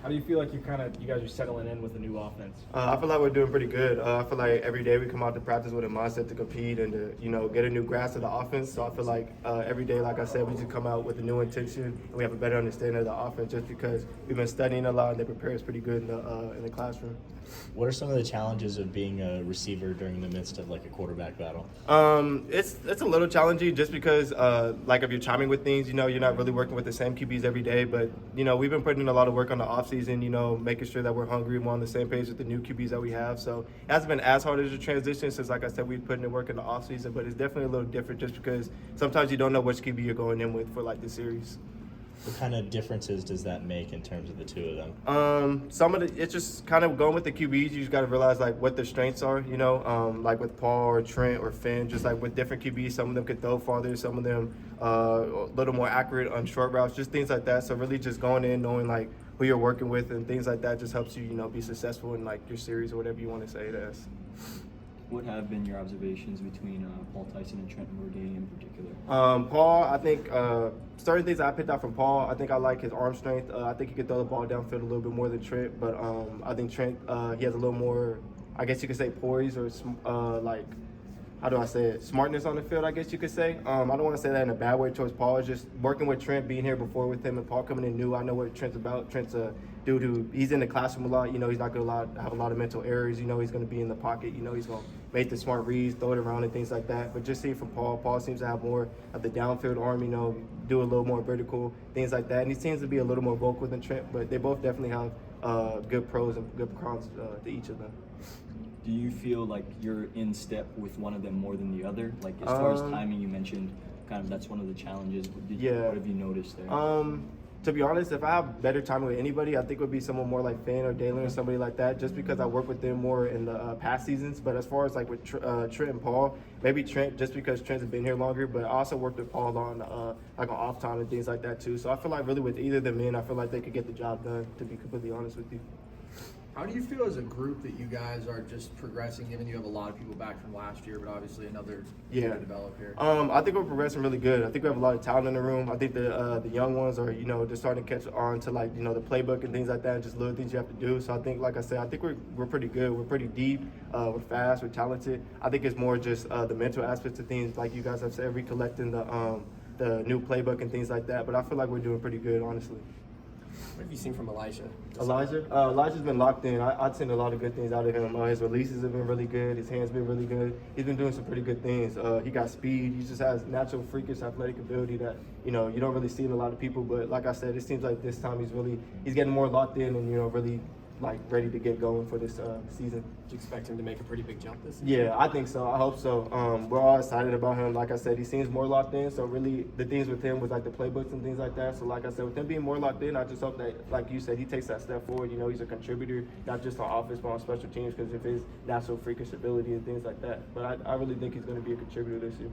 How do you feel like you guys are settling in with the new offense? I feel like we're doing pretty good. I feel like every day we come out to practice with a mindset to compete and to, get a new grasp of the offense. So I feel like every day, like I said, we just come out with a new intention and we have a better understanding of the offense just because we've been studying a lot and they prepare us pretty good in the classroom. What are some of the challenges of being a receiver during the midst of like a quarterback battle? It's a little challenging just because like if you're chiming with things, you're not really working with the same QBs every day. But we've been putting in a lot of work on the offseason, making sure that we're hungry and we're on the same page with the new QBs that we have. So it hasn't been as hard as a transition since, like I said, we've put in the work in the offseason. But it's definitely a little different just because sometimes you don't know which QB you're going in with for like the series. What kind of differences does that make in terms of the two of them? It's just kind of going with the QBs. You just got to realize like what their strengths are, like with Paul or Trent or Finn, just like with different QBs, some of them could throw farther, some of them a little more accurate on short routes, just things like that. So really just going in, knowing like who you're working with and things like that just helps you, be successful in like your series or whatever you want to say it as. What have been your observations between Paul Tyson and Trent Morgan in particular? Paul, I think certain things I picked out from Paul, I think I like his arm strength. I think he could throw the ball downfield a little bit more than Trent, but I think Trent, he has a little more, I guess you could say, poise or like, how do I say it, smartness on the field, I guess you could say. I don't want to say that in a bad way towards Paul. It's just working with Trent, being here before with him, and Paul coming in new. I know what Trent's about. Trent's a dude who, he's in the classroom a lot. He's not going to have a lot of mental errors. He's going to be in the pocket. He's going to make the smart reads, throw it around and things like that. But just seeing from Paul seems to have more of the downfield arm, do a little more vertical, things like that. And he seems to be a little more vocal than Trent, but they both definitely have good pros and good cons to each of them. Do you feel like you're in step with one of them more than the other? Like as far as timing, you mentioned kind of that's one of the challenges. What have you noticed there? To be honest, if I have better timing with anybody, I think it would be someone more like Finn or Dalen or somebody like that, just because I work with them more in the past seasons. But as far as like with Trent and Paul, maybe Trent just because Trent's been here longer, but I also worked with Paul on like on off time and things like that too. So I feel like really with either of them in, I feel like they could get the job done, to be completely honest with you. How do you feel as a group that you guys are just progressing, given you have a lot of people back from last year, but obviously another year to develop here? I think we're progressing really good. I think we have a lot of talent in the room. I think the young ones are, just starting to catch on to like, the playbook and things like that, and just little things you have to do. So I think, like I said, I think we're pretty good. We're pretty deep. We're fast. We're talented. I think it's more just the mental aspects of things, like you guys have said, recollecting the new playbook and things like that. But I feel like we're doing pretty good, honestly. What have you seen from Elijah's been locked in. I've seen a lot of good things out of him. His releases have been really good. His hands been really good. He's been doing some pretty good things. He got speed. He just has natural freakish athletic ability that, you don't really see in a lot of people. But like I said, it seems like this time he's getting more locked in and, really like ready to get going for this season. Do you expect him to make a pretty big jump this season? Yeah, I think so. I hope so. We're all excited about him. Like I said, he seems more locked in. So really, the things with him was like the playbooks and things like that. So like I said, with him being more locked in, I just hope that, like you said, he takes that step forward. He's a contributor, not just on offense, but on special teams because of his natural freakish ability and things like that. But I really think he's going to be a contributor this year.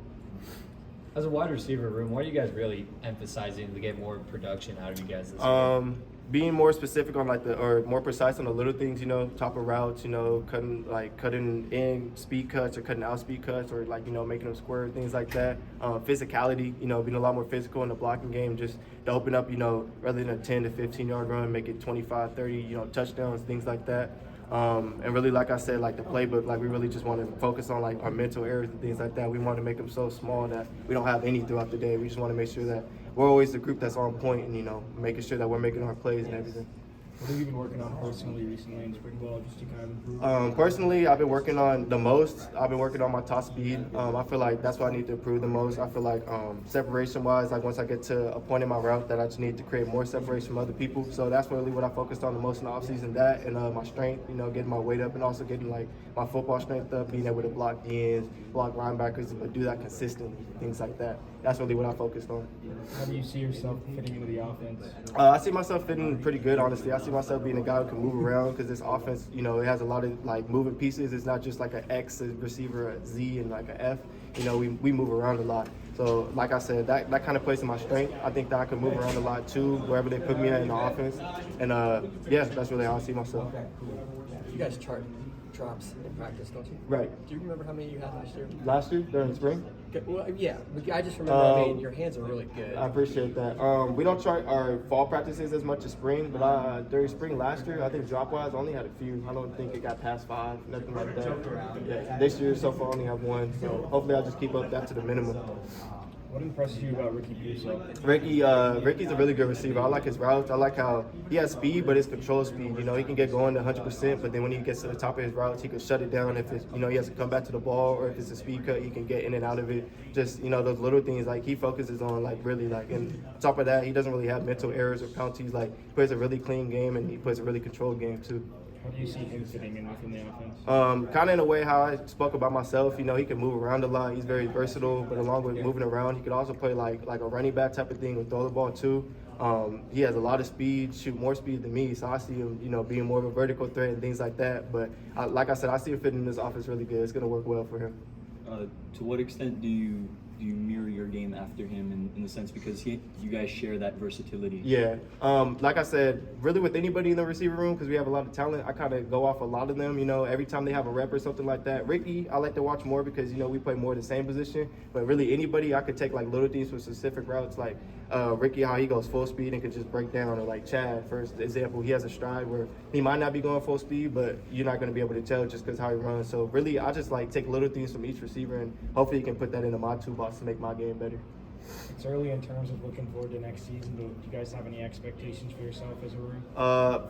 As a wide receiver room, what are you guys really emphasizing to get more production out of you guys this year? Being more specific on or more precise on the little things, top of routes, cutting in speed cuts or cutting out speed cuts or making them square, things like that. Physicality, being a lot more physical in the blocking game, just to open up, rather than a 10 to 15 yard run, make it 25, 30, touchdowns, things like that. And really, like I said, like the playbook, we really just want to focus on our mental errors and things like that. We want to make them so small that we don't have any throughout the day. We just want to make sure that we're always the group that's on point and, making sure that we're making our plays and everything. What have you been working on personally recently in spring ball just to kind of improve? Personally, I've been working on the most. I've been working on my top speed. I feel like that's what I need to improve the most. I feel like separation-wise, once I get to a point in my route that I just need to create more separation from other people. So that's really what I focused on the most in the offseason, that and my strength, getting my weight up and also getting my football strength up, being able to block ends, block linebackers, but do that consistently, things like that. That's really what I focused on. How do you see yourself fitting into the offense? I see myself fitting pretty good, honestly. I see myself being a guy who can move around because this offense, it has a lot of moving pieces. It's not just an X receiver, a Z, and an F. We move around a lot. So, like I said, that kind of plays to my strength. I think that I can move around a lot too, wherever they put me in the offense. And yeah, that's really how I see myself. You guys chart drops in practice, don't you? Right. Do you remember how many you had last year? Last year during the spring. Well, yeah, I just remember. I mean, your hands are really good. I appreciate that. We don't try our fall practices as much as spring, but during spring last year, I think drop-wise, I only had a few. I don't think it got past 5, nothing like that. Yeah. This year, so far, I only have 1. So hopefully, I'll just keep up that to the minimum. What impresses you about Ricky Pearsall? Ricky's a really good receiver. I like his routes. I like how he has speed, but it's control speed. You know, he can get going to 100%, but then when he gets to the top of his routes, he can shut it down if it's, he has to come back to the ball, or if it's a speed cut, he can get in and out of it. Just, those little things, like, he focuses on, like, really, like, and on top of that, he doesn't really have mental errors or penalties. Like, he plays a really clean game, and he plays a really controlled game, too. How do you see him fitting in within the offense? Kind of in a way how I spoke about myself. He can move around a lot. He's very versatile, but along with moving around, he could also play like a running back type of thing and throw the ball too. He has a lot of speed, shoot more speed than me, so I see him, being more of a vertical threat and things like that. But like I said, I see him fitting in this offense really good. It's going to work well for him. To what extent do you mirror your game after him in the sense because you guys share that versatility? Yeah. Like I said, really with anybody in the receiver room, because we have a lot of talent, I kind of go off a lot of them. Every time they have a rep or something like that. Ricky, I like to watch more because, we play more the same position. But really anybody, I could take like little things for specific routes. Like Ricky, how he goes full speed and can just break down. Or like Chad, for example, he has a stride where he might not be going full speed, but you're not going to be able to tell just because how he runs. So really, I just like take little things from each receiver and hopefully you can put that into my toolbox to make my game better. It's early in terms of looking forward to next season. Do you guys have any expectations for yourself as a room?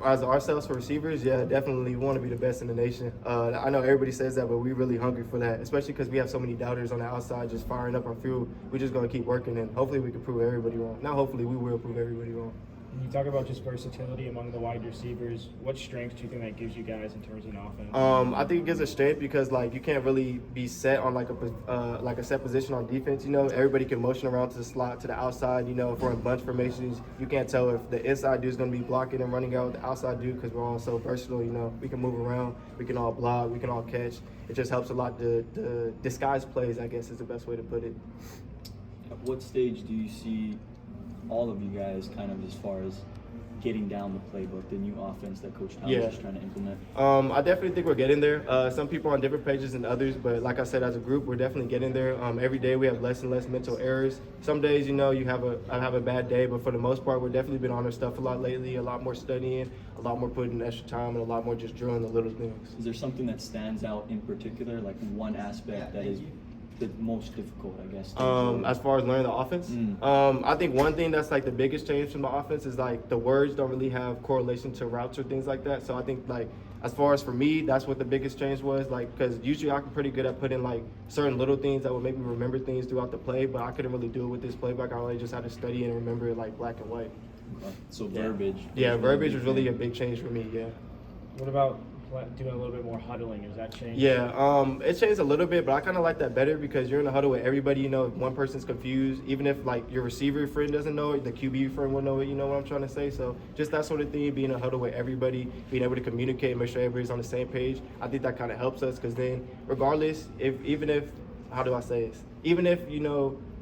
As ourselves for receivers, yeah, definitely we want to be the best in the nation. I know everybody says that, but we're really hungry for that, especially because we have so many doubters on the outside just firing up our field. We're just going to keep working, and hopefully we can prove everybody wrong. Not hopefully, we will prove everybody wrong. When you talk about just versatility among the wide receivers, what strengths do you think that gives you guys in terms of an offense? I think it gives us strength because you can't really be set on like a set position on defense. Everybody can motion around to the slot, to the outside. If we're in bunch formations, you can't tell if the inside dude is going to be blocking and running out with the outside dude because we're all so versatile. We can move around, we can all block, we can all catch. It just helps a lot to disguise plays, I guess is the best way to put it. At what stage do you see all of you guys kind of as far as getting down the playbook, the new offense that Coach Tom is trying to implement? I definitely think we're getting there. Some people are on different pages than others, but like I said, as a group, we're definitely getting there. Every day we have less and less mental errors. Some days, I have a bad day, but for the most part, we've definitely been on our stuff a lot lately, a lot more studying, a lot more putting in extra time, and a lot more just drilling the little things. Is there something that stands out in particular, like one aspect that is the most difficult, I guess? As far as learning the offense, I think one thing that's like the biggest change from the offense is like the words don't really have correlation to routes or things like that. So I think like as far as for me, that's what the biggest change was. Like because usually I'm pretty good at putting like certain little things that would make me remember things throughout the play, but I couldn't really do it with this playbook. I really just had to study and remember it like black and white. So verbiage. Yeah, verbiage was really a big change for me. Yeah. What about doing a little bit more huddling? Has that changed? Yeah, it changed a little bit, but I kind of like that better because you're in a huddle with everybody. If one person's confused, even if like your receiver friend doesn't know it, the QB friend will know it. You know what I'm trying to say? So just that sort of thing, being in a huddle with everybody, being able to communicate and make sure everybody's on the same page. I think that kind of helps us because then, regardless, even if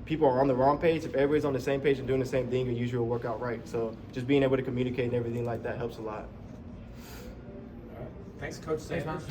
people are on the wrong page, if everybody's on the same page and doing the same thing, it usually will work out right. So just being able to communicate and everything like that helps a lot. Thanks, Coach Sanders.